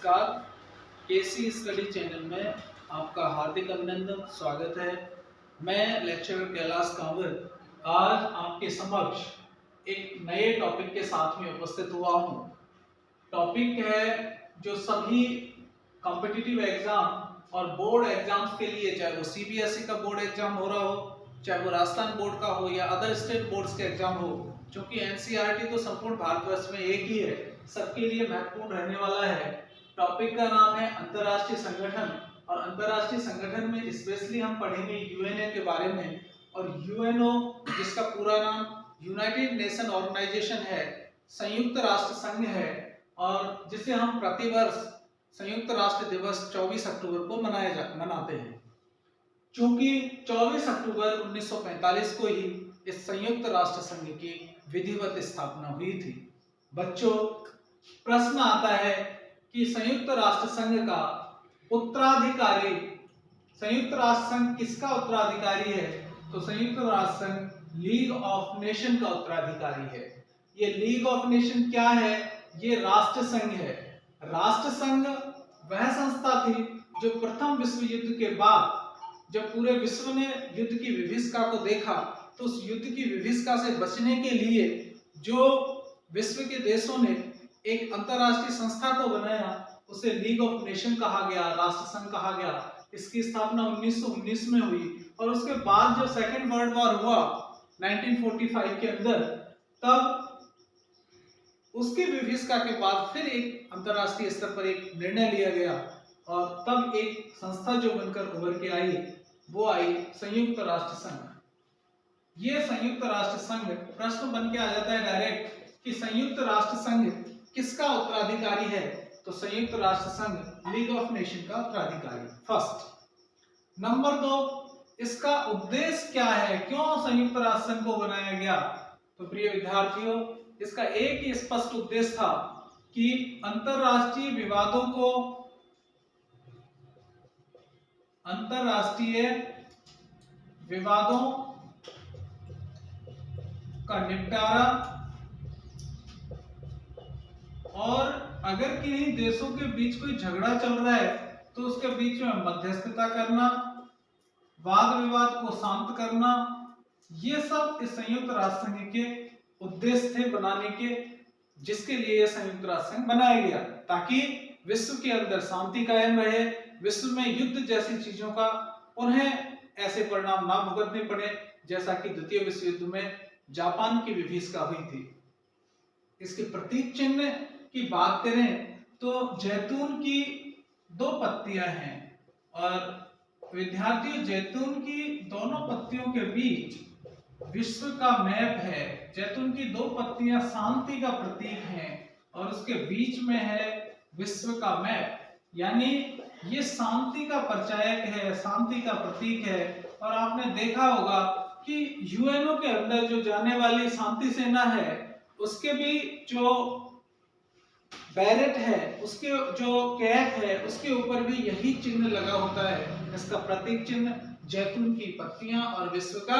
नमस्कार। केसी study channel में आपका हार्दिक अभिनंदन, स्वागत है। मैं लेक्चरर कैलाश कांवर आज आपके समक्ष एक नए टॉपिक के साथ में उपस्थित हुआ हूँ। टॉपिक है जो सभी कॉम्पिटिटिव एग्जाम और बोर्ड एग्जाम्स के लिए, चाहे वो सीबीएसई का बोर्ड एग्जाम हो रहा हो, चाहे वो राजस्थान बोर्ड का हो या अदर स्टेट बोर्ड्स के एग्जाम हो, क्योंकि एनसीईआरटी तो संपूर्ण भारतवर्ष में एक ही है, सबके लिए महत्वपूर्ण रहने वाला है। टॉपिक का नाम है अंतर्राष्ट्रीय संगठन, और अंतर्राष्ट्रीय संगठन में स्पेशली हम पढ़ेंगे यूएनओ के बारे में। और यूएनओ जिसका पूरा नाम यूनाइटेड नेशन ऑर्गेनाइजेशन है, संयुक्त राष्ट्र संघ है, और जिसे हम प्रतिवर्ष संयुक्त राष्ट्र दिवस 24 अक्टूबर को मनाते हैं। चूंकि 24 अक्टूबर 1945 को ही इस संयुक्त राष्ट्र संघ की विधिवत स्थापना हुई थी। बच्चों, प्रश्न आता है कि संयुक्त राष्ट्र संघ का उत्तराधिकारी, संयुक्त राष्ट्र संघ किसका उत्तराधिकारी है? तो संयुक्त राष्ट्र संघ लीग ऑफ नेशन का उत्तराधिकारी है। ये लीग ऑफ नेशन क्या है? ये राष्ट्र संघ है। राष्ट्र संघ वह संस्था थी जो प्रथम विश्व युद्ध के बाद, जब पूरे विश्व ने युद्ध की विभीषिका को देखा, तो उस युद्ध की विभीषिका से बचने के लिए जो विश्व के देशों ने एक अंतरराष्ट्रीय संस्था को बनाया, उसे लीग ऑफ नेशन कहा गया, राष्ट्र संघ कहा गया। इसकी स्थापना 1919 में हुई, और उसके बाद जब सेकेंड वर्ल्ड वॉर हुआ 1945 के अंदर, तब उसकी विभीषिका के बाद फिर एक अंतरराष्ट्रीय स्तर पर एक निर्णय लिया गया, और तब एक संस्था जो बनकर उभर के आई, वो आई संयुक्त राष्ट्र संघ। ये संयुक्त राष्ट्र संघ, प्रश्न बन के आ जाता है डायरेक्ट कि संयुक्त राष्ट्र संघ किसका उत्तराधिकारी है? तो संयुक्त राष्ट्र संघ लीग ऑफ नेशन का उत्तराधिकारी, फर्स्ट। नंबर 2, इसका उद्देश्य क्या है? क्यों संयुक्त राष्ट्र संघ को बनाया गया? तो प्रिय विद्यार्थियों, इसका एक ही स्पष्ट उद्देश्य था कि अंतरराष्ट्रीय विवादों का निपटारा, और अगर किन्हीं देशों के बीच कोई झगड़ा चल रहा है तो उसके बीच में मध्यस्थता करना, वाद विवाद को शांत करना, ये सब इस संयुक्त राष्ट्र संघ के उद्देश्य थे बनाने के, जिसके लिए यह संयुक्त राष्ट्र संघ बनाया गया, ताकि विश्व के अंदर शांति कायम रहे, विश्व में युद्ध जैसी चीजों का उन्हें ऐसे परिणाम ना भुगतने पड़े जैसा कि द्वितीय विश्व युद्ध में जापान की विभीषिका हुई थी। इसके प्रतीक चिन्ह की बात करें तो जैतून की 2 पत्तियां हैं, और विद्यार्थियों, जैतून की दोनों पत्तियों के बीच विश्व का मैप है। जैतून की 2 पत्तियां शांति का प्रतीक हैं, और उसके बीच में है विश्व का मैप, यानी ये शांति का प्रचायक है, शांति का प्रतीक है। और आपने देखा होगा कि यूएनओ के अंदर जो जाने वाली शांति सेना है, उसके भी जो बैरेट है, उसके जो कैप है, उसके ऊपर भी यही चिन्ह लगा होता है। इसका प्रतीक चिन्ह जैतून की पत्तियां और विश्व का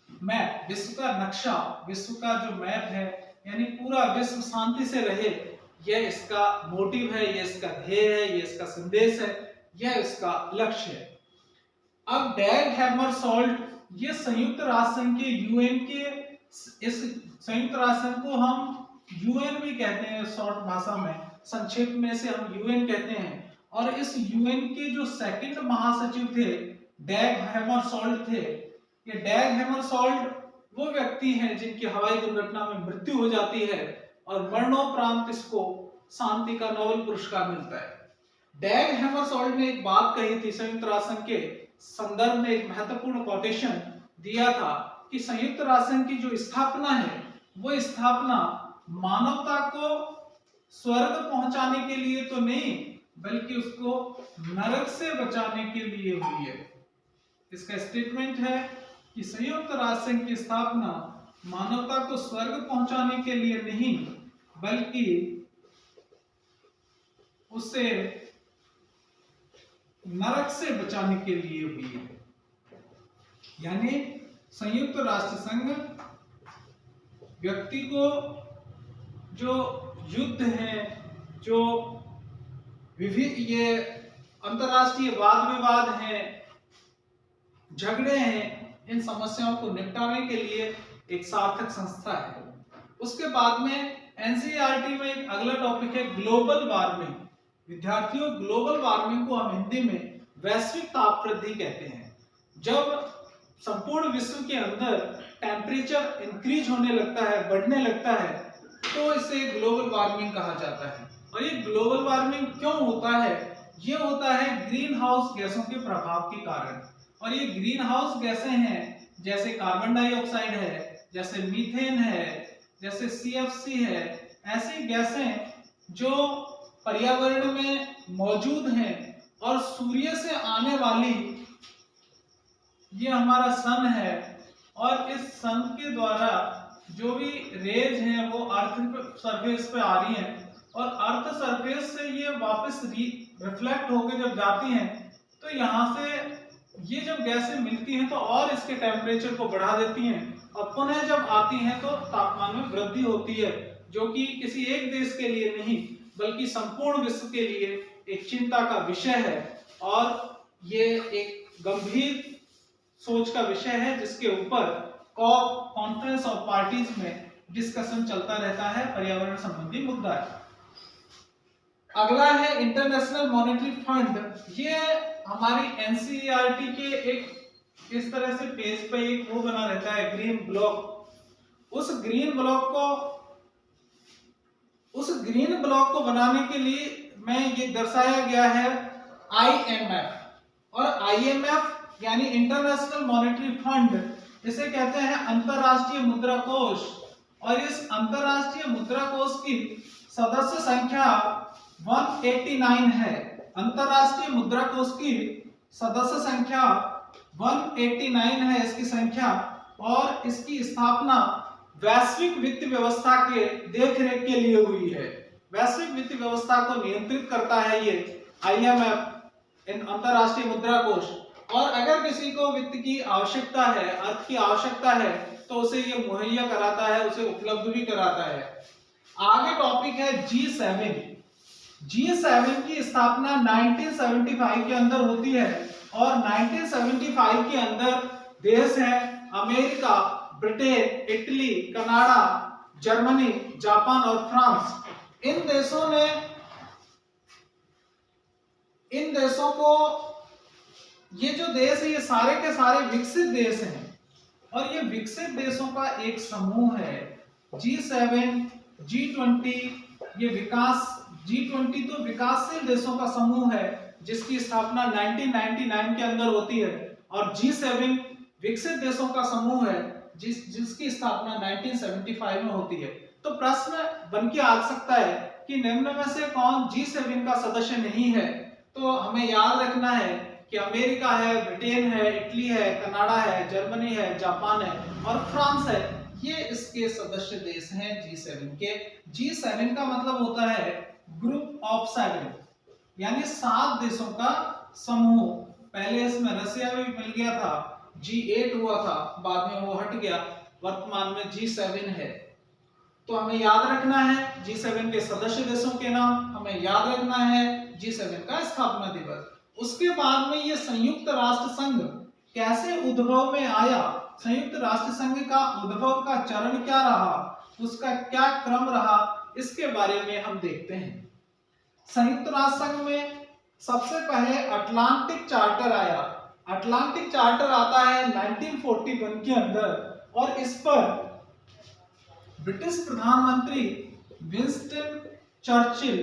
मैप, विश्व का नक्शा, विश्व का जो मैप है, यानी पूरा विश्व शांति से रहे, यह इसका मोटिव है, यह इसका ध्येय है, यह इसका संदेश है, यह इसका लक्ष्य है। अब डैग हैमरशोल्ड, ये संयुक्त राष्ट्र संघ के यूएन के, इस संयुक्त राष्ट्र संघ को हम यूएन भी कहते हैं शॉर्ट भाषा में, संक्षेप में से हम यूएन कहते हैं। और इस यूएन के जो सेकंड महासचिव थे, डैग हैमरशोल्ड थे। ये डैग हैमरशोल्ड वो व्यक्ति हैं जिनकी हवाई दुर्घटना में मृत्यु हो जाती है, और मरणोपरांत इसको शांति का नोबेल पुरस्कार मिलता है। डैग हैमरशोल्ड ने एक बात कही थी, संयुक्त राष्ट्र संघ के संदर्भ में एक महत्वपूर्ण कोटेशन दिया था कि संयुक्त राष्ट्र संघ की जो स्थापना है, वो स्थापना मानवता को स्वर्ग पहुंचाने के लिए तो नहीं, बल्कि उसको नरक से बचाने के लिए हुई है। इसका स्टेटमेंट है कि संयुक्त राष्ट्र संघ की स्थापना मानवता को स्वर्ग पहुंचाने के लिए नहीं, बल्कि उसे नरक से बचाने के लिए हुई है। यानी संयुक्त राष्ट्र संघ व्यक्ति को जो युद्ध है, जो ये अंतरराष्ट्रीय वाद विवाद हैं, झगड़े हैं, इन समस्याओं को निपटाने के लिए एक सार्थक संस्था है। उसके बाद में एनसीईआरटी में एक अगला टॉपिक है ग्लोबल वार्मिंग। विद्यार्थियों, ग्लोबल वार्मिंग को हम हिंदी में वैश्विक ताप वृद्धि कहते हैं। जब संपूर्ण विश्व के अंदर टेम्परेचर इंक्रीज होने लगता है, बढ़ने लगता है, तो इसे ग्लोबल वार्मिंग कहा जाता है। और ये ग्लोबल वार्मिंग क्यों होता है? ये होता है ग्रीन हाउस गैसों के प्रभाव के कारण। और ये ग्रीन हाउस गैसें हैं जैसे कार्बन डाइऑक्साइड है, जैसे मीथेन है, जैसे CFC है। ऐसी गैसें जो पर्यावरण में मौजूद हैं और सूर्य से आने वाली, ये हमारा सन है, और इस सन के द्वारा जो भी रेज हैं वो अर्थ सरफेस पे आ रही हैं, और अर्थ सरफेस से ये वापस रिफ्लेक्ट होकर जब जाती हैं तो यहाँ से ये जब गैसें मिलती हैं तो और इसके टेम्परेचर को बढ़ा देती हैं, और पुनः जब आती हैं तो तापमान में वृद्धि होती है, जो कि किसी एक देश के लिए नहीं बल्कि संपूर्ण विश्व के लिए एक चिंता का विषय है। और ये एक गंभीर सोच का विषय है जिसके ऊपर कॉप कॉन्फ्रेंस ऑफ पार्टीज में डिस्कशन चलता रहता है, पर्यावरण संबंधी मुद्दा है। अगला है इंटरनेशनल मॉनेटरी फंड। ये हमारी एनसीईआरटी के एक इस तरह से पेज पे एक वो बना रहता है, ग्रीन ब्लॉक। उस ग्रीन ब्लॉक को बनाने के लिए में ये दर्शाया गया है IMF। और IMF यानी इंटरनेशनल मॉनेटरी फंड, इसे कहते हैं अंतरराष्ट्रीय मुद्रा कोष। और इस अंतरराष्ट्रीय मुद्रा कोष की सदस्य संख्या 189 है। अंतरराष्ट्रीय मुद्रा कोष की सदस्य संख्या 189 है इसकी संख्या, और इसकी स्थापना वैश्विक वित्त व्यवस्था के देखरेख के लिए हुई है। वैश्विक वित्त व्यवस्था को नियंत्रित करता है ये IMF, अंतरराष्ट्रीय मुद्रा कोष। और अगर किसी को वित्त की आवश्यकता है, अर्थ की आवश्यकता है, तो उसे ये मुहैया कराता है, उसे उपलब्ध भी कराता है। आगे टॉपिक है G7। G7 की स्थापना 1975 के अंदर होती है, और 1975 के अंदर देश है America, Britain, Italy, Canada, Germany, Japan और फ्रांस। इन देशों को, ये जो देश है ये सारे के सारे विकसित देश हैं, और ये विकसित देशों का एक समूह है। G7, G20, ये G20 तो विकासशील देशों का समूह है जिसकी स्थापना 1999 के अंदर होती है, और G7 विकसित देशों का समूह है जिसकी स्थापना 1975 में होती है। तो प्रश्न बन के आ सकता है कि निम्न में से कौन G7 का सदस्य नहीं है? तो हमें याद रखना है कि अमेरिका है, ब्रिटेन है, इटली है, कनाडा है, जर्मनी है, जापान है और फ्रांस है। ये इसके सदस्य देश हैं G7 के। G7 का मतलब होता है ग्रुप ऑफ 7, यानी 7 देशों का समूह। पहले इसमें रसिया भी मिल गया था, G8 हुआ था, बाद में वो हट गया, वर्तमान में G7 है। तो हमें याद रखना है G7 के सदस्य देशों के नाम, हमें याद रखना है G7 का स्थापना दिवस। उसके बाद में ये संयुक्त राष्ट्र संघ कैसे उद्भव में आया, संयुक्त राष्ट्र संघ का उद्भव का चरण क्या रहा, उसका क्या क्रम रहा, इसके बारे में हम देखते हैं। संयुक्त राष्ट्र संघ में सबसे पहले अटलांटिक चार्टर आया। अटलांटिक चार्टर आता है 1941 के अंदर, और इस पर ब्रिटिश प्रधानमंत्री विंस्टन चर्चिल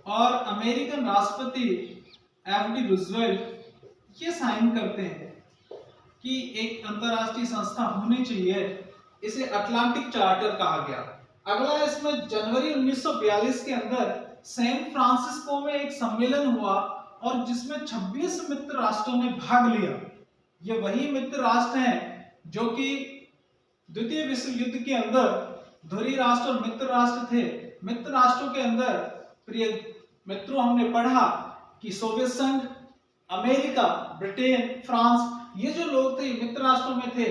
और अमेरिकन राष्ट्रपति FD रूजवेल्ट ये साइन करते हैं कि एक अंतरराष्ट्रीय संस्था होनी चाहिए। इसे अटलांटिक चार्टर कहा गया। अगला इसमें जनवरी 1942 के अंदर सैन फ्रांसिस्को में एक सम्मेलन हुआ, और जिसमें 26 मित्र राष्ट्रों ने भाग लिया। ये वही मित्र राष्ट्र हैं जो कि द्वितीय विश्व युद्ध के अंदर धुरी राष्ट्र और मित्र राष्ट्र थे। मित्र राष्ट्रों के अंदर प्रिय मित्रों हमने पढ़ा कि सोवियत संघ, अमेरिका, ब्रिटेन, फ्रांस, ये जो लोग थे मित्र राष्ट्रों में थे,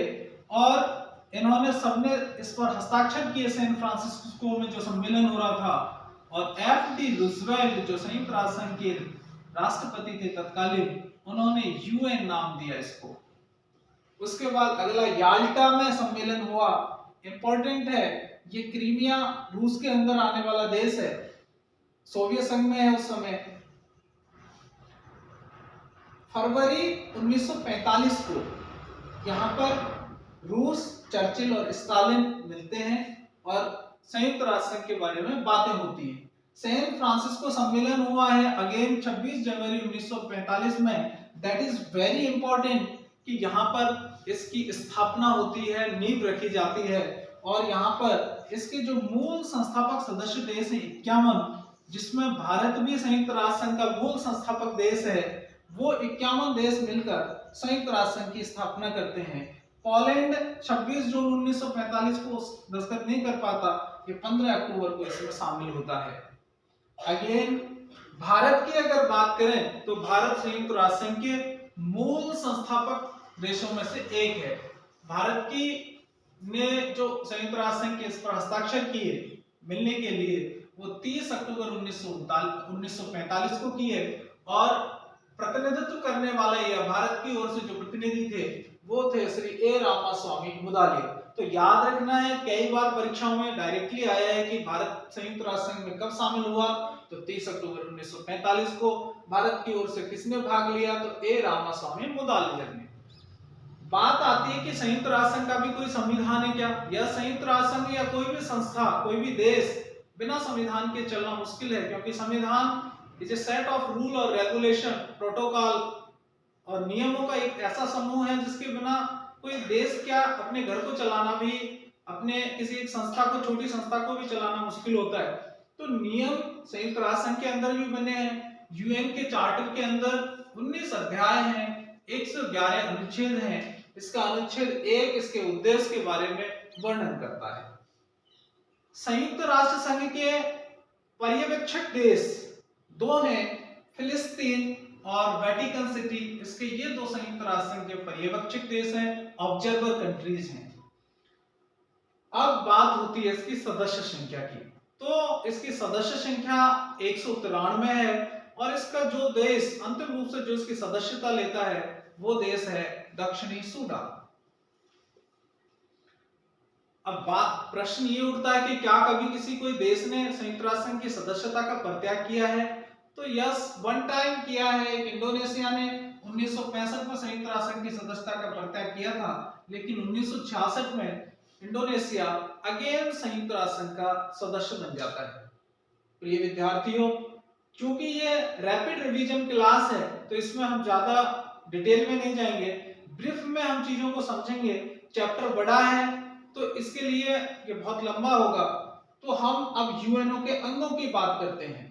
और इन्होंने सबने इस पर हस्ताक्षर किए सैन फ्रांसिस्को में जो सम्मेलन हो रहा था। और F.D. रूजवेल्ट जो संयुक्त राष्ट्र संघ के राष्ट्रपति थे तत्कालीन, उन्होंने यूएन नाम दिया इसको। उसके बाद अगला याल्टा में सम्मेलन हुआ, इंपॉर्टेंट है, ये क्रीमिया रूस के अंदर आने वाला देश है, सोवियत संघ में है उस समय। फरवरी 1945 को यहाँ पर रूस, चर्चिल और स्टालिन मिलते हैं और संयुक्त राष्ट्र संघ के बारे में बातें होती हैं। सैन फ्रांसिस्को सम्मेलन हुआ है अगेन 26 जनवरी 1945 में। दैट इज वेरी इंपॉर्टेंट कि यहाँ पर इसकी स्थापना होती है, नींव रखी जाती है और यहाँ पर इसके जो मूल संस्थापक सदस्य देश हैं 51, जिसमें भारत भी संयुक्त राष्ट्र संघ का मूल संस्थापक देश है, वो 51 देश मिलकर संयुक्त राष्ट्र संघ की स्थापना करते हैं। पोलैंड 26 जून 1945 को दस्तखत नहीं कर पाता, ये 15 अक्टूबर को इसमें शामिल होता है। अगेन भारत की अगर बात करें तो भारत संयुक्त राष्ट्र संघ के मूल संस्थापक देशों में से एक है। भारत की ने जो संयुक्त राष्ट्र संघ के इस पर हस्ताक्षर किए मिलने के लिए वो 30 अक्टूबर 1945 को किए और प्रतिनिधित्व करने वाले या भारत की ओर से जो प्रतिनिधि थे वो थे श्री ए रामास्वामी मुदालिया। तो याद रखना है, कई बार परीक्षाओं में डायरेक्टली आया है कि भारत संयुक्त राष्ट्र संघ में कब शामिल हुआ, तो 30 अक्टूबर 1945 को। भारत की ओर से किसने भाग लिया, तो ए रामास्वामी मुदालिया ने। बात आती है कि संयुक्त राष्ट्र संघ का भी कोई संविधान है क्या, या संयुक्त राष्ट्र संघ या कोई भी संस्था, कोई भी देश बिना संविधान के चलना मुश्किल है, क्योंकि संविधान is a set of rule और रेगुलेशन, प्रोटोकॉल और नियमों का एक ऐसा समूह है जिसके बिना कोई देश क्या अपने घर को चलाना भी, अपने किसी एक संस्था को, छोटी संस्था को भी चलाना मुश्किल होता है। तो नियम संयुक्त राष्ट्र संघ के अंदर भी बने हैं। यूएन के चार्टर के अंदर 19 अध्याय हैं, 111 अनुच्छेद हैं। इसका अनुच्छेद 1 इसके उद्देश्य के बारे में वर्णन करता है। संयुक्त राष्ट्र संघ के पर्यवेक्षक देश दो हैं, फिलिस्तीन और वेटिकन सिटी। इसके ये दो संयुक्त राष्ट्र संघ के पर्यवेक्षक देश हैं, ऑब्जर्वर कंट्रीज हैं। अब बात होती है इसकी सदस्य संख्या की। तो इसकी सदस्य संख्या 193 है और इसका जो देश अंतिम रूप से जो इसकी सदस्यता लेता है वो देश है दक्षिणी सूडान। अब बात प्रश्न ये उठता है कि क्या कभी किसी कोई देश ने संयुक्त राष्ट्र संघ की सदस्यता का परित्याग किया है, तो यस, वन टाइम किया है। इंडोनेशिया ने 1965 में संयुक्त राष्ट्र संघ की सदस्यता का परित्याग किया था, लेकिन 1966 में इंडोनेशिया अगेन संयुक्त राष्ट्र संघ का सदस्य बन जाता है। प्रिय विद्यार्थियों, क्योंकि ये रैपिड रिवीजन क्लास है तो इसमें हम ज्यादा डिटेल में नहीं जाएंगे, ब्रीफ में हम चीजों को समझेंगे। चैप्टर बड़ा है तो इसके लिए ये बहुत लंबा होगा। तो हम अब यूएनओ के अंगों की बात करते हैं।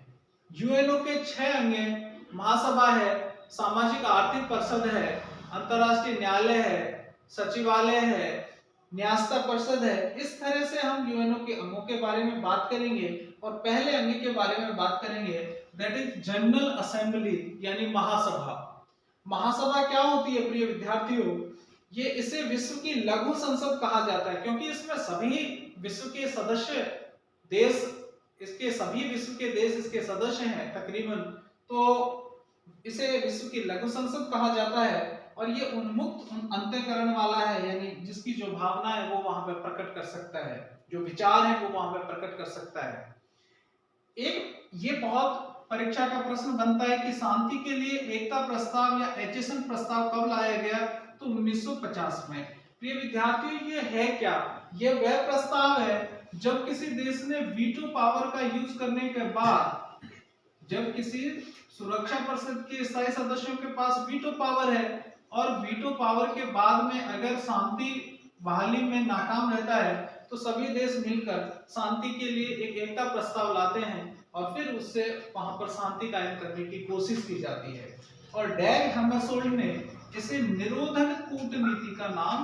यूएनओ के 6 अंग हैं, महासभा है, सामाजिक आर्थिक परिषद है, अंतरराष्ट्रीय न्यायालय है, सचिवालय है, न्यायस्था परिषद है। इस तरह से हम यूएनओ के अंगों के बारे में बात करेंगे और पहले अंग के बारे में बात करेंगे, दैट इज जनरल असेंबली यानी महासभा। महासभा क्या होती है प्रिय विद्यार्थियों, ये इसे विश्व की लघु संसद कहा जाता है, क्योंकि इसमें सभी विश्व के सदस्य देश, इसके सभी विश्व के देश इसके सदस्य हैं तकरीबन, तो इसे विश्व की लघु संसद कहा जाता है। और ये उन्मुक्त अंतःकरण वाला है, यानी जिसकी जो भावना है वो वहां पर प्रकट कर सकता है, जो विचार है वो वहां पर प्रकट कर सकता है। एक ये बहुत परीक्षा का प्रश्न बनता है कि शांति के लिए एकता प्रस्ताव या एचेसन प्रस्ताव कब लाया गया, तो 1950 में। प्रिय विद्यार्थियों, ये है क्या, ये वह प्रस्ताव है जब किसी देश ने वीटो पावर का यूज करने के बाद, जब किसी सुरक्षा परिषद के स्थायी सदस्यों के पास वीटो पावर है और वीटो पावर के बाद में अगर शांति बहाली में नाकाम रहता है तो सभी देश मिलकर शांति के लिए एक एकता प्रस्ताव लाते हैं और फिर उससे वहां पर शांति कायम करने की कोशिश की जाती है। और डैग हैमरशोल्ड ने इसे निरोधक कूटनीति का नाम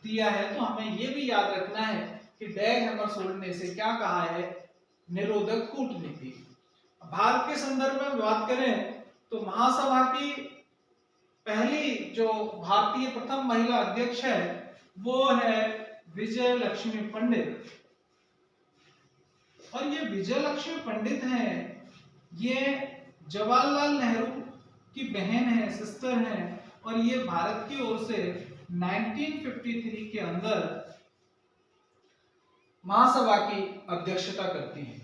दिया है। तो हमें यह भी याद रखना है कि डैग हैमरशोल्ड ने इसे क्या कहा है, निरोधक कूटनीति। भारत के संदर्भ में बात करें तो महासभा की पहली जो भारतीय प्रथम महिला अध्यक्ष है वो है विजय लक्ष्मी पंडित। और ये विजय लक्ष्मी पंडित हैं, ये जवाहरलाल नेहरू की बहन है, सिस्टर है, और ये भारत की ओर से 1953 के अंदर महासभा की अध्यक्षता करती है।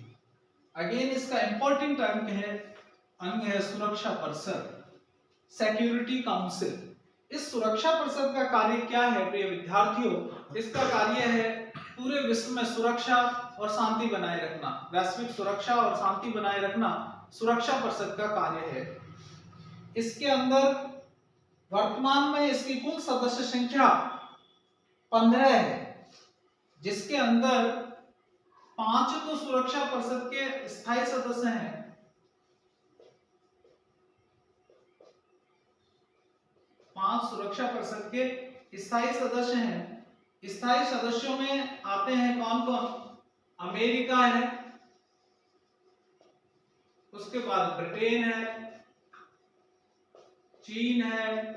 अगेन इसका इंपॉर्टेंट अंग है सुरक्षा परिषद, सिक्योरिटी काउंसिल। इस सुरक्षा परिषद का कार्य क्या है प्रिय विद्यार्थियों? इसका कार्य है पूरे विश्व में सुरक्षा और शांति बनाए रखना, वैश्विक सुरक्षा और शांति बनाए रखना सुरक्षा परिषद का कार्य है। इसके अंदर वर्तमान में इसकी कुल सदस्य संख्या 15 है, जिसके अंदर 5 तो सुरक्षा परिषद के स्थायी सदस्य हैं, 5 सुरक्षा परिषद के स्थायी सदस्य हैं। स्थायी सदस्यों में आते हैं कौन कौन? अमेरिका है, उसके बाद ब्रिटेन है, चीन है,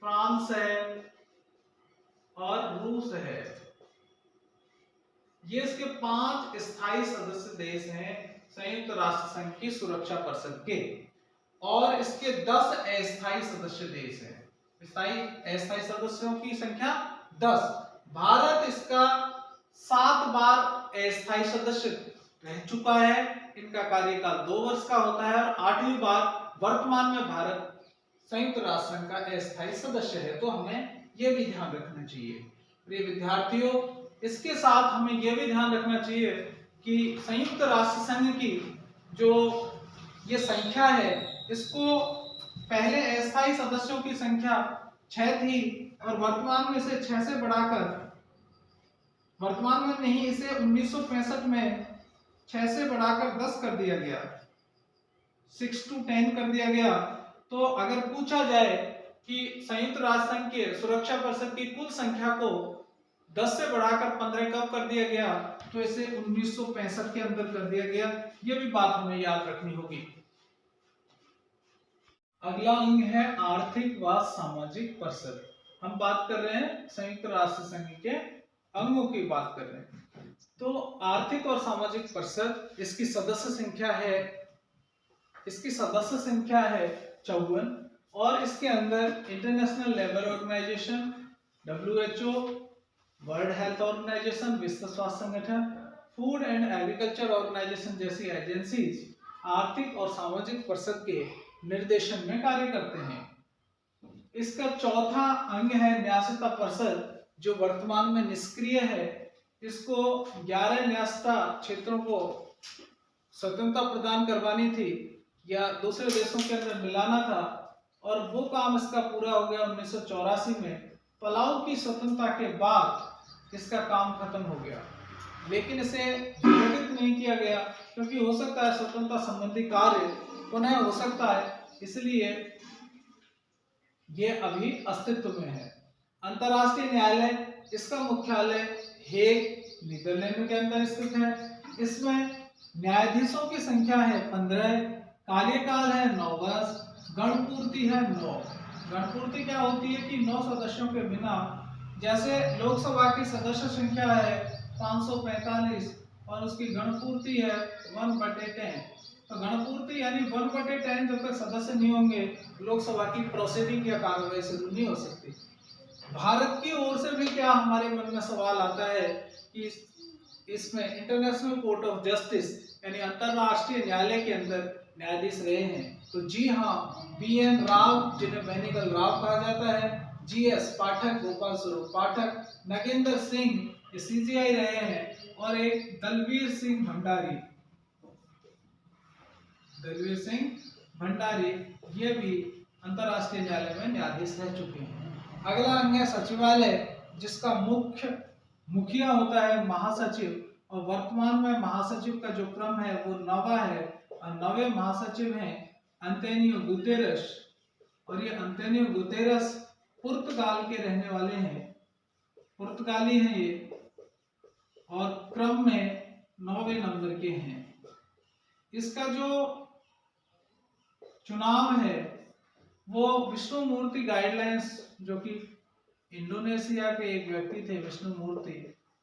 फ्रांस है और रूस है। ये इसके 5 स्थायी सदस्य देश हैं संयुक्त राष्ट्र संघ की सुरक्षा परिषद के, और इसके 10 अस्थायी सदस्य देश हैं। अस्थायी सदस्यों की संख्या 10। भारत इसका 7 बार अस्थायी सदस्य रह चुका है। इनका कार्यकाल 2 वर्ष का होता है और 8वीं बार वर्तमान में भारत संयुक्त राष्ट्र संघ का अस्थायी सदस्य है। तो हमें यह भी ध्यान रखना चाहिए प्रिय विद्यार्थियों। इसके साथ हमें यह भी ध्यान रखना चाहिए कि संयुक्त राष्ट्र संघ की जो ये संख्या है, इसको पहले अस्थायी सदस्यों की संख्या 6 थी और वर्तमान में इसे 6 से बढ़ाकर, वर्तमान में नहीं, इसे 1965 में 6 से बढ़ाकर 10 कर दिया गया, 6 to 10 कर दिया गया। तो अगर पूछा जाए कि संयुक्त राष्ट्र संघ के सुरक्षा परिषद की कुल संख्या को 10 से बढ़ाकर 15 कब कर दिया गया, तो इसे 1965 के अंदर कर दिया गया। यह भी बात हमें याद रखनी होगी। अगला अंग है आर्थिक व सामाजिक परिषद। हम बात कर रहे हैं संयुक्त राष्ट्र संघ के अंगों की बात कर रहे हैं। तो आर्थिक और सामाजिक परिषद, इसकी सदस्य संख्या है 54, और इसके अंदर international labour organisation, WHO, world health organisation, विश्व स्वास्थ्य संगठन, फूड एंड एग्रीकल्चर ऑर्गेनाइजेशन जैसी एजेंसीज आर्थिक और सामाजिक परिषद के निर्देशन में कार्य करते हैं। इसका चौथा अंग है न्यायसत्ता परिषद, जो वर्तमान में निष्क्रिय है। इसको 11 न्यायसत्ता क्षेत्रों को स्वतंत्रता प्रदान करवानी थी या दूसरे देशों के अंदर मिलाना था, और वो काम इसका पूरा हो गया 1984 में। पलाऊ की स्वतंत्रता के बाद इसका काम खत्म हो गया, लेकिन इसे विघटित नहीं किया गया, क्योंकि हो सकता है स्वतंत्रता संबंधी कार्य पुनः हो सकता है, इसलिए ये अभी अस्तित्व में है। अंतर्राष्ट्रीय न्यायालय, इसका मुख्यालय हेग, नीदरलैंड के अंदर स्थित है। इसमें न्यायाधीशों की संख्या है 15, कार्यकाल है 9 वर्ष, गणपूर्ति है 9। गणपूर्ति क्या होती है कि 9 सदस्यों के बिना, जैसे लोकसभा की सदस्य संख्या है 545 और उसकी गणपूर्ति है 1/10, तो गणपूर्ति यानी 1/10 जब तक सदस्य नहीं होंगे, लोकसभा की प्रोसीडिंग या कार्रवाई शुरू नहीं हो सकती। भारत की ओर से भी क्या हमारे मन में सवाल आता है कि इसमें इंटरनेशनल कोर्ट ऑफ जस्टिस यानी अंतरराष्ट्रीय न्यायालय के अंदर न्यायाधीश रहे हैं। तो जी हाँ, BN राव, जिन्हें बेनिगल राव कहा जाता है, GS पाठक, गोपाल स्वरूप पाठक, नागेंद्र सिंह CJI रहे हैं, और एक दलवीर सिंह भंडारी, ये भी अंतरराष्ट्रीय न्यायालय में न्यायाधीश रह चुके हैं। अगला अंग है सचिवालय, जिसका मुखिया होता है महासचिव, और वर्तमान में महासचिव का जो क्रम है वो 9वां है, और 9वें महासचिव हैं अंतोनियो गुतेरस, और ये अंतोनियो गुतेरस पुर्तगाल के रहने वाले हैं, पुर्तगाली हैं ये, और क्रम में 9वें नंबर के हैं। इसका जो चुनाव है वो विष्णुमूर्ति गाइडलाइंस, जो कि इंडोनेशिया के एक व्यक्ति थे विष्णुमूर्ति,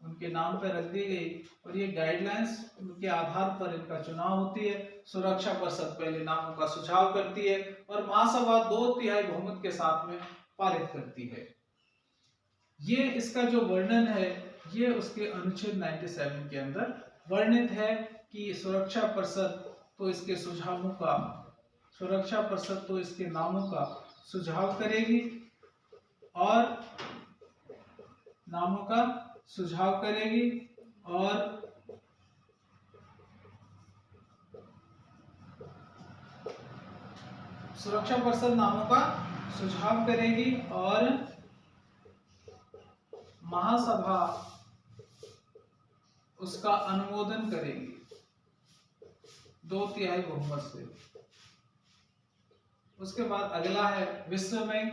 उनके नाम पर रख दी गई और ये गाइडलाइंस के आधार पर इनका चुनाव होती है। सुरक्षा परिषद पहले नामों का सुझाव करती है और महासभा 2/3 बहुमत के साथ में पारित करती है। ये इसका जो वर्णन है ये उसके अनुच्छेद 97 के अंदर वर्णित है कि सुरक्षा परिषद तो इसके सुझावों का सुरक्षा परिषद तो इसके नामों का सुझाव करेगी और नामों का सुझाव करेगी और सुरक्षा परिषद नामों का सुझाव करेगी और महासभा उसका अनुमोदन करेगी 2/3 बहुमत से। उसके बाद अगला है विश्व बैंक।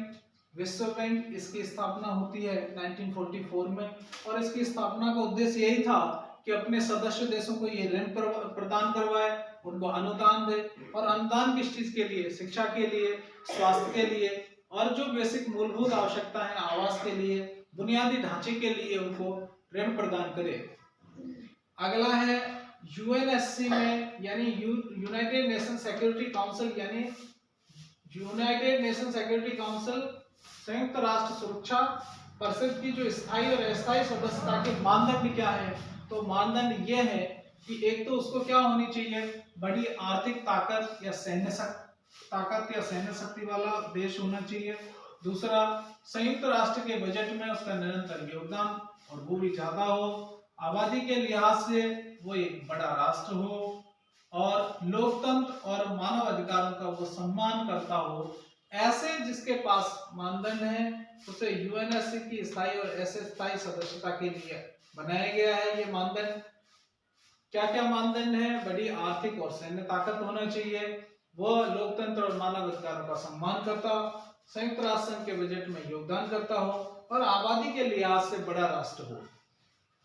विश्व बैंक इसकी स्थापना होती है 1944 में और इसकी स्थापना का उद्देश्य यही था कि अपने सदस्य देशों को ये ऋण प्रदान करवाए, उनको अनुदान दे। और अनुदान किस चीज के लिए? शिक्षा के लिए, स्वास्थ्य के लिए और जो बेसिक मूलभूत आवश्यकता है, आवास के लिए, बुनियादी ढांचे के लिए उनको ऋण प्रदान करे। अगला है यूएनएससी में यानी यूनाइटेड नेशन सिक्योरिटी काउंसिल यानी यूनाइटेड नेशन सिक्योरिटी काउंसिल संयुक्त राष्ट्र सुरक्षा परिषद की जो स्थायी और अस्थायी सदस्यता के मानदंड क्या है? तो मानदंड ये है कि एक तो उसको क्या होनी चाहिए, बड़ी आर्थिक ताकत या सैन्य शक्ति वाला देश होना चाहिए। दूसरा, संयुक्त राष्ट्र के बजट में उसका निरंतर योगदान और वो भी ज्यादा हो। आबादी के लिहाज से वो एक बड़ा राष्ट्र हो और लोकतंत्र और मानव अधिकारों का वो सम्मान करता हो। ऐसे जिसके पास मानदंड है उसे यूएनएससी की स्थायी और अस्थायी सदस्यता के लिए बनाया गया है। ये मानदंड क्या क्या मानदंड है? बड़ी आर्थिक और सैन्य ताकत होना चाहिए, वह लोकतंत्र और मानव अधिकारों का सम्मान करता हो, संयुक्त राष्ट्र संघ के बजट में योगदान करता हो और आबादी के लिहाज से बड़ा राष्ट्र हो।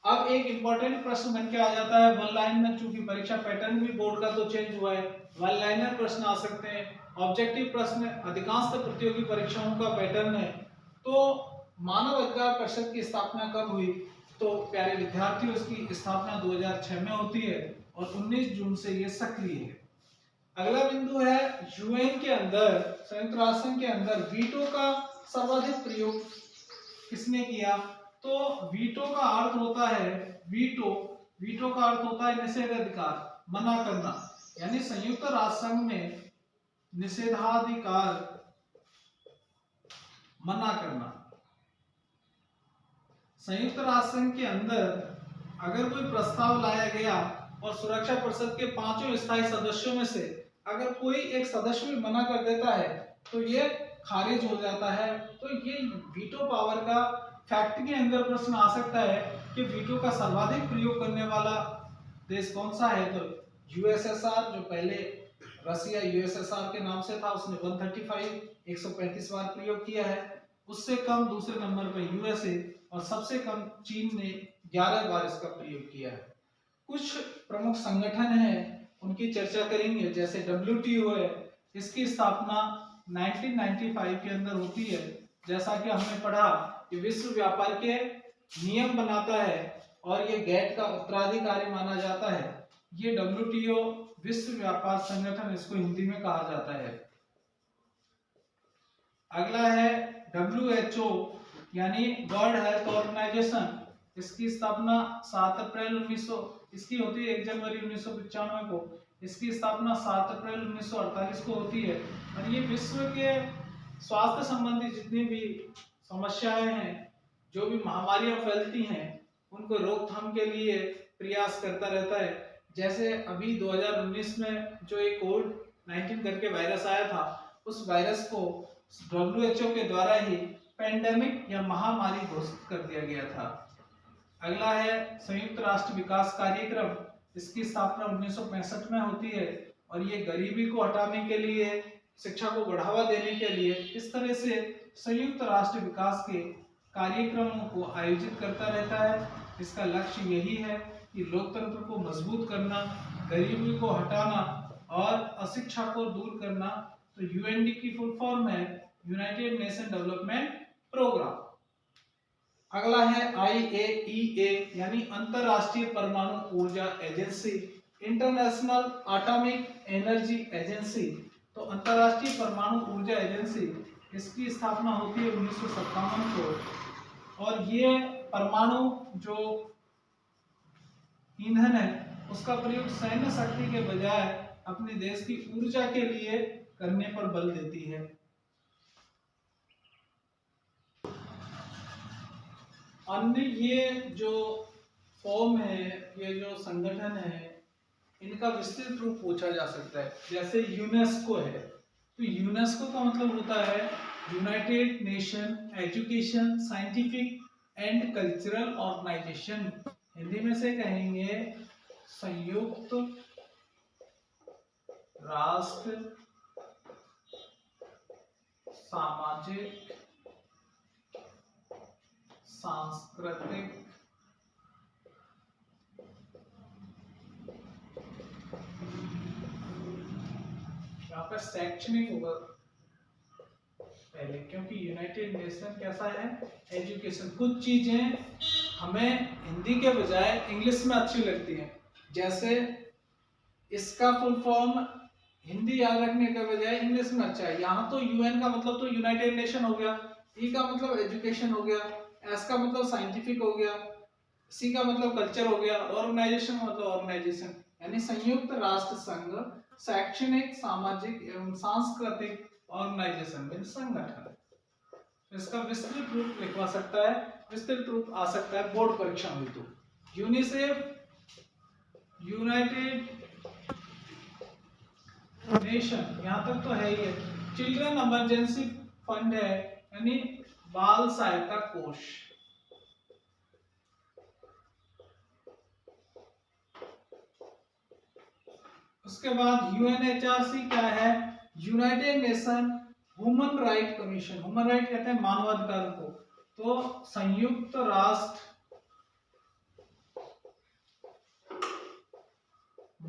अब एक इंपॉर्टेंट प्रश्न बन के आ जाता है वन लाइन में, चूंकि परीक्षा पैटर्न भी बोर्ड का तो चेंज हुआ है, वन लाइनर प्रश्न आ सकते हैं, ऑब्जेक्टिव प्रश्न अधिकांश प्रतियोगी परीक्षाओं का पैटर्न है। तो मानव अधिकार परिषद की स्थापना कब हुई? तो प्यारे विद्यार्थियों, इसकी स्थापना 2006 में होती है और 19 जून से ये सक्रिय है। अगला बिंदु है यूएन के अंदर, संयुक्त राष्ट्र संघ के अंदर वीटो का सर्वाधिक प्रयोग किसने किया? तो वीटो का अर्थ होता है वीटो का अर्थ होता है निषेधाधिकार, मना करना, यानी संयुक्त राष्ट्र संघ में निषेधाधिकार मना करना। संयुक्त राष्ट्र संघ के अंदर अगर कोई प्रस्ताव लाया गया और सुरक्षा परिषद के 5 स्थायी सदस्यों में से अगर कोई एक सदस्य भी मना कर देता है तो ये खारिज हो जाता है। तो ये वीटो पावर का फैक्ट के अंदर प्रश्न आ सकता है कि वीटो का सर्वाधिक प्रयोग करने वाला देश कौन सा है? तो यूएसएसआर, जो पहले रसिया यूएसएसआर के नाम से था, उसने 135 बार प्रयोग किया है। उससे कम दूसरे नंबर पर यूएसए और सबसे कम चीन ने 11 बार इसका प्रयोग किया है। कुछ प्रमुख संगठन हैं उनकी चर्चा करेंगे, जैसे WTO है, इसकी स्थापना 1995 के अंदर होती है। जैसा कि हमने पढ़ा कि विश्व व्यापार के नियम बनाता है और ये गैट का उत्तराधिकारी माना जाता है। ये WTO विश्व व्यापार संगठन इसको हिंदी में कहा जाता है। अगला है WHO यानी वर्ल्ड हेल्थ ऑर्गेनाइजेशन। इसकी स्थापना 7 अप्रैल 1900 इसकी होती है 1 जनवरी 1995 को। इसकी स्थापना 7 अप्रैल 1948 को होती है और ये विश्व के स्वास्थ्य संबंधी जितनी भी समस्याएं हैं, जो भी महामारियां फैलती हैं, उनको रोकथाम के लिए प्रयास करता रहता है। जैसे अभी 2019 में जो एक कोविड-19 करके वायरस आया था, उस वायरस को WHO के द्वारा ही पेंडेमिक या महामारी घोषित कर दिया गया था। अगला है संयुक्त राष्ट्र विकास कार्यक्रम। इसकी स्थापना 1965 में होती है और ये गरीबी को हटाने के लिए, शिक्षा को बढ़ावा देने के लिए इस तरह से संयुक्त राष्ट्र विकास के कार्यक्रमों को आयोजित करता रहता है। इसका लक्ष्य यही है कि लोकतंत्र को मजबूत करना, गरीबी को हटाना और अशिक्षा को दूर करना। तो यूएनडी की फुल फॉर्म है यूनाइटेड नेशन डेवलपमेंट प्रोग्राम। अगला है IAEA यानी अंतरराष्ट्रीय परमाणु ऊर्जा agency, international atomic energy agency. तो अंतरराष्ट्रीय परमाणु ऊर्जा एजेंसी, इसकी स्थापना होती है 1957 को, और ये परमाणु जो ईंधन है उसका प्रयोग सैन्य शक्ति के बजाय अपने देश की ऊर्जा के लिए करने पर बल देती है। अन्य ये जो फॉर्म है, ये जो संगठन है, इनका विस्तृत रूप पूछा जा सकता है। जैसे यूनेस्को है, तो यूनेस्को का मतलब होता है united nation education scientific and cultural organisation. Hindi में से कहेंगे संयुक्त राष्ट्र सामाजिक सांस्कृतिक यहाँ पर शैक्षणिक होगा पहले, क्योंकि यूनाइटेड नेशन कैसा है, एजुकेशन। कुछ चीजें हमें हिंदी के बजाय इंग्लिश में अच्छी लगती हैं, जैसे इसका फुल फॉर्म हिंदी याद रखने के बजाय इंग्लिश में अच्छा है। यहाँ तो यूएन का मतलब तो यूनाइटेड नेशन हो गया, ई का मतलब एजुकेशन हो गया, एस का मतलब साइंटिफिक हो गया, सी का मतलब कल्चर हो गया, ऑर्गेनाइजेशन मतलब ऑर्गेनाइजेशन यानी संयुक्त राष्ट्र संघ शैक्षणिक सामाजिक एवं सांस्कृतिक ऑर्गेनाइजेशन संगठन। इसका विस्तृत रूप लिखवा सकता है, विस्तृत रूप आ सकता है बोर्ड परीक्षा में। तो यूनिसेफ यूनाइटेड नेशन यहाँ तक तो है ही है। चिल्ड्रन इमरजेंसी फंड है यानी बाल सहायता कोष। उसके बाद यूएनएचआरसी क्या है, united nation human right commission. Human right कहते हैं मानवाधिकार को, तो संयुक्त राष्ट्र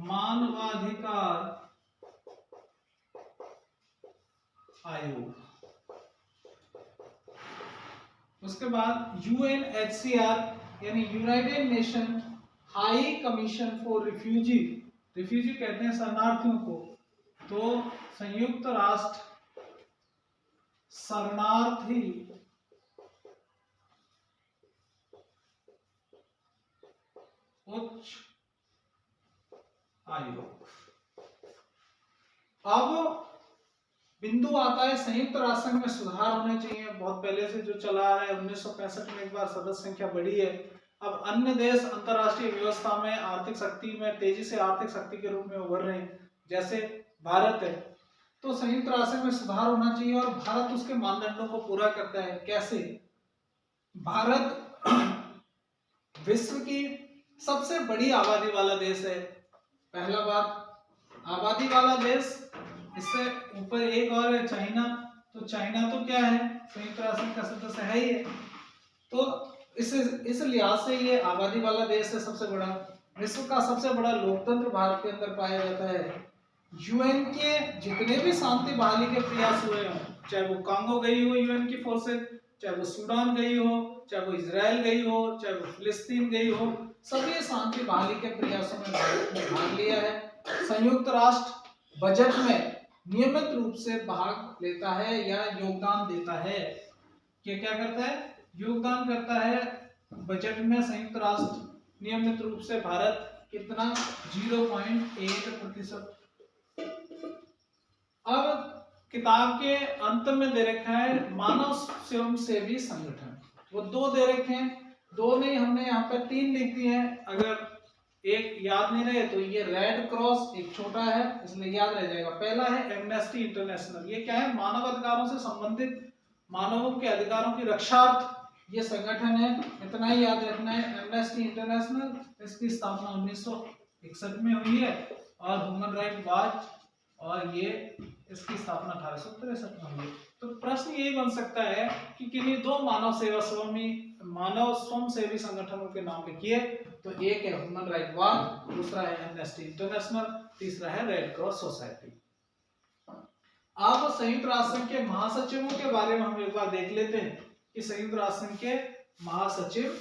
मानवाधिकार आयोग। उसके बाद यूएनएचसीआर यानी United nation high commission for refugee. Refugee कहते हैं शरणार्थियों को, तो संयुक्त राष्ट्र शरणार्थी उच्च आयोग। अब बिंदु आता है संयुक्त राष्ट्र संघ में सुधार होने चाहिए। बहुत पहले से जो चला आ रहा है, 1965 में एक बार सदस्य संख्या बढ़ी है। अब अन्य देश अंतरराष्ट्रीय व्यवस्था में आर्थिक शक्ति में तेजी से आर्थिक शक्ति के रूप में उभर रहे हैं, जैसे भारत है। तो संयुक्त राष्ट्र में सुधार होना चाहिए और भारत उसके मानदंडों को पूरा करता है। कैसे? भारत विश्व की सबसे बड़ी आबादी वाला देश है। पहला बात, आबादी वाला देश। इससे ऊपर एक और है चाइना। तो चाइना तो क्या है, संयुक्त राष्ट्र का सदस्य है ही है। तो इस लिहाज से ये आबादी वाला देश है सबसे बड़ा। विश्व का सबसे बड़ा लोकतंत्र भारत के अंदर पाया जाता है। यूएन के जितने भी शांति बहाली के प्रयास हुए हों, चाहे वो कांगो गई हो यूएन की फोर्सेज, चाहे वो सूडान गई हो, चाहे वो इजराइल गई हो, चाहे वो फिलिस्तीन गई हो, सभी शांति बहाली के प्रयासों में भारत ने भाग लिया है। संयुक्त राष्ट्र बजट में नियमित रूप से भाग लेता है या योगदान देता है। क्या करता है? योगदान करता है बजट में। संयुक्त राष्ट्र नियमित रूप से भारत कितना 0.8%। अब किताब के अंत में दे रखा है मानव स्वयंसेवी संगठन। वो दो दे रखे हैं, दो नहीं, हमने यहाँ पे 3 लिख दिए हैं। अगर एक याद नहीं रहे तो ये रेड क्रॉस एक छोटा है इसलिए याद रह जाएगा। पहला है एमनेस्टी इंटरनेशनल। ये क्या है? मानव अधिकारों से संबंधित मानवों के अधिकारों की रक्षार्थ ये संगठन है, इतना ही याद रखना है। एमनेस्टी इंटरनेशनल, इसकी स्थापना 1961 में हुई है। और ह्यूमन राइट वॉच, और ये इसकी स्थापना 1863 में हुई। तो प्रश्न यही बन सकता है कि किन्हीं दो मानव स्वयंसेवी संगठनों के नाम लिखिए। तो एक है ह्यूमन राइट वॉच, दूसरा है एमनेस्टी इंटरनेशनल, तीसरा है रेड क्रॉस सोसाइटी। अब संयुक्त राष्ट्र संघ के महासचिवों के बारे में हम एक बार देख लेते हैं कि संयुक्त राष्ट्र संघ के महासचिव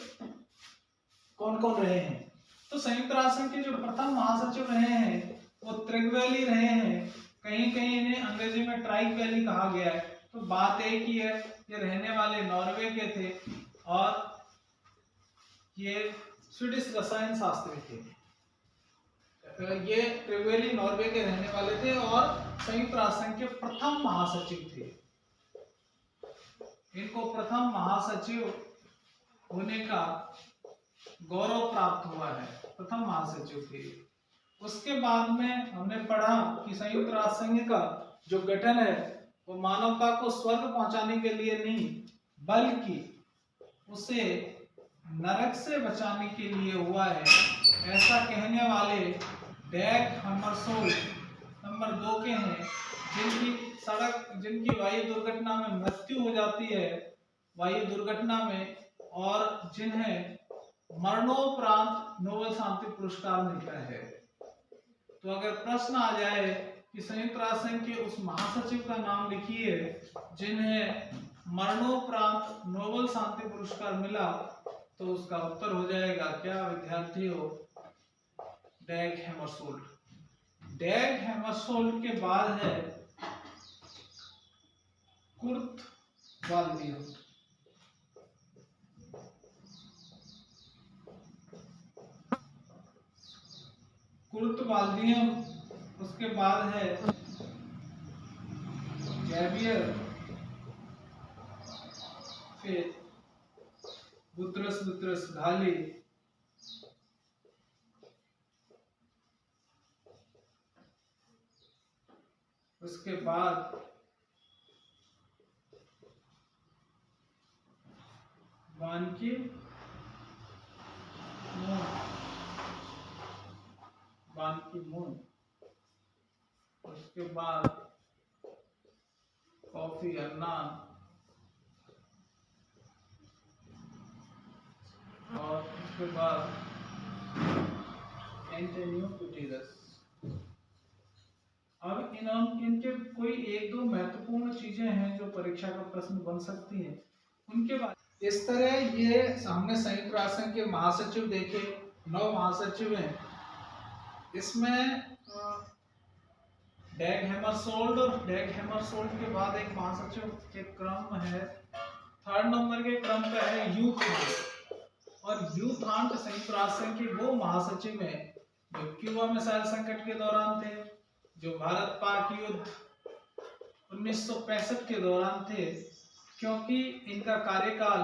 कौन कौन रहे हैं? तो संयुक्त राष्ट्र संघ के जो प्रथम महासचिव रहे हैं वो त्रिगवेली रहे हैं। कहीं कहीं इन्हें अंग्रेजी में ट्राइक वैली कहा गया है। तो बात एक ही है, ये रहने वाले नॉर्वे के थे और ये स्वीडिश रसायन शास्त्री थे। ये त्रिवेली नॉर्वे के रहने वाले थे और संयुक्त राष्ट्र संघ के प्रथम महासचिव थे। इनको प्रथम महासचिव होने का गौरव प्राप्त हुआ है, प्रथम महासचिव थे। उसके बाद में हमने पढ़ा कि संयुक्त राष्ट्र संघ का जो गठन है वो मानवता को स्वर्ग पहुंचाने के लिए नहीं बल्कि उसे नरक से बचाने के लिए हुआ है, ऐसा कहने वाले डैग हैमरशोल्ड नंबर 2 के हैं, जिनकी वायु दुर्घटना में मृत्यु हो जाती है, वायु दुर्घटना में, और जिन्हें मरणोपरांत नोबेल शांति पुरस्कार मिलता है। तो अगर प्रश्न आ जाए कि संयुक्त राष्ट्र संघ के उस महासचिव का नाम लिखिए जिन्हें मरणोपरांत नोबेल शांति पुरस्कार मिला, तो उसका उत्तर हो जाएगा क्या विद्यार्थियों? डैग हैमरशोल्ड। डैग हैमरशोल्ड के बाद है कुर्ट वाल्डियम। कुर्ट वाल्डियम, उसके बाद है गैबियर, फिर बुतरस घाली, उसके बाद बान की मून, उसके बाद कॉफी अन्नान, और उसके बाद एंटोनियो गुटेरेस। अब इनके कोई एक दो महत्वपूर्ण चीजें हैं जो परीक्षा का प्रश्न बन सकती हैं, उनके बाद इस तरह ये हमने संयुक्त राष्ट्र संघ के महासचिव देखे, 9 महासचिव हैं। इसमें डैग हैमरशोल्ड और डैग हैमरशोल्ड के बाद एक महासचिव के क्रम है, 3rd नंबर के क्रम पे है ह्यू थांट। और ह्यू थांट संयुक्त राष्ट्र संघ के वो महासचिव हैं जो क्यूबा मिसाइल संकट के दौरान थे, जो भारत पाक युद्ध 1965 के दौरान थे, क्योंकि इनका कार्यकाल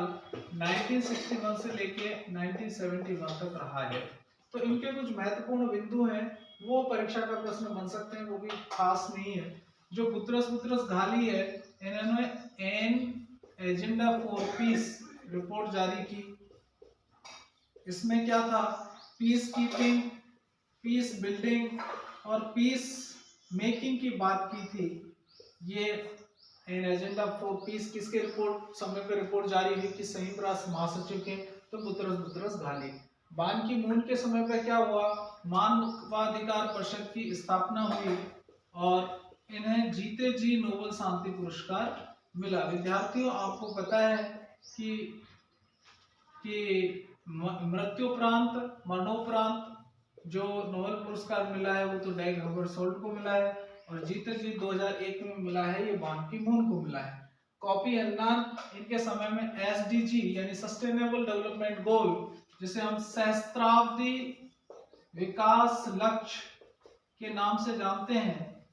1961 से लेके 1971 तक रहा है। तो इनके कुछ महत्वपूर्ण बिंदु हैं, वो परीक्षा का प्रश्न बन सकते हैं, वो भी खास नहीं है। जो बुतरस घाली है, इन्होंने an agenda for piece report जारी की। इसमें क्या था? पीस कीपिंग, पीस बिल्डिंग और पीस मेकिंग की बात की थी। ये एन एजेंडा फॉर पीस किसके समय पर रिपोर्ट जारी हुई? कि संयुक्त राष्ट्र महासचिव के, तो बुतरस घाली। बान की मून के समय पर क्या हुआ? मानवाधिकार परिषद की स्थापना हुई और इन्हें जीते जी नोबेल शांति पुरस्कार मिला। विद्यार्थियों, आपको पता है कि मृत्युपरांत, मरणोपरांत जो नोबेल पुरस्कार मिला है वो तो डैग हैमरशोल्ड को मिला है, और जीते जी 2001 में मिला है ये बान की मून को मिला है। कॉफी अन्नान, इनके समय में एसडीजी यानी सस्टेनेबल डेवलपमेंट गोल, जिसे हम सहस्त्राब्दी विकास लक्ष्य के नाम से जानते हैं,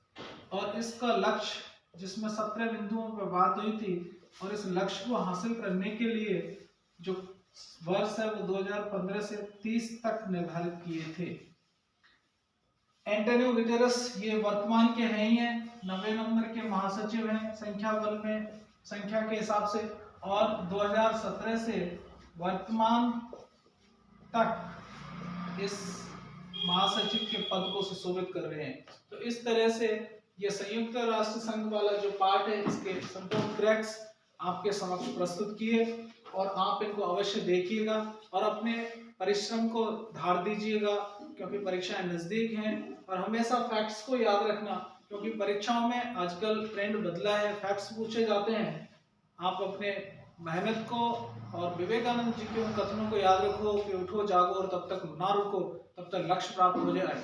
और इसका लक्ष्य जिसमें 17 बिंदुओं पर बात हुई थी, और इस लक्ष्य को हासिल करने के लिए जो वर्ष है वो 2015 से 30 तक निर्धारित किए थे। एंटोनियो गुटेरेस ये वर्तमान के हैं ही हैं, 90 नंबर के महासचिव हैं संख्या के हिसाब से, और 2017 से वर्तमान तक इस महासचिव के पद को सुशोभित कर रहे हैं। तो इस तरह से ये संयुक्त राष्ट्र संघ वाला जो पार्ट है, इसके संपूर्ण क्रैक्स आपके समक्ष प्रस्तुत किए, और आप इनको अवश्य देखिएगा और अपने परिश्रम को धार दीजिएगा, क्योंकि परीक्षाएं नजदीक हैं। और हमेशा फैक्ट्स को याद रखना, क्योंकि परीक्षाओं में आजकल ट्रेंड बदला है, फैक्ट्स पूछे जाते हैं। आप अपने मेहनत को और विवेकानंद जी के उन कथनों को याद रखो कि उठो जागो और तब तक ना रुको, तब तक लक्ष्य प्राप्त हो जाए।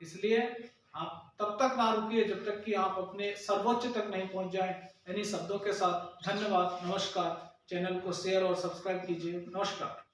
इसलिए आप तब तक ना रुकिए जब तक कि आप अपने सर्वोच्च तक नहीं पहुंच जाएं। इन्हीं शब्दों के साथ धन्यवाद, नमस्कार। चैनल को शेयर और सब्सक्राइब कीजिए। नमस्कार।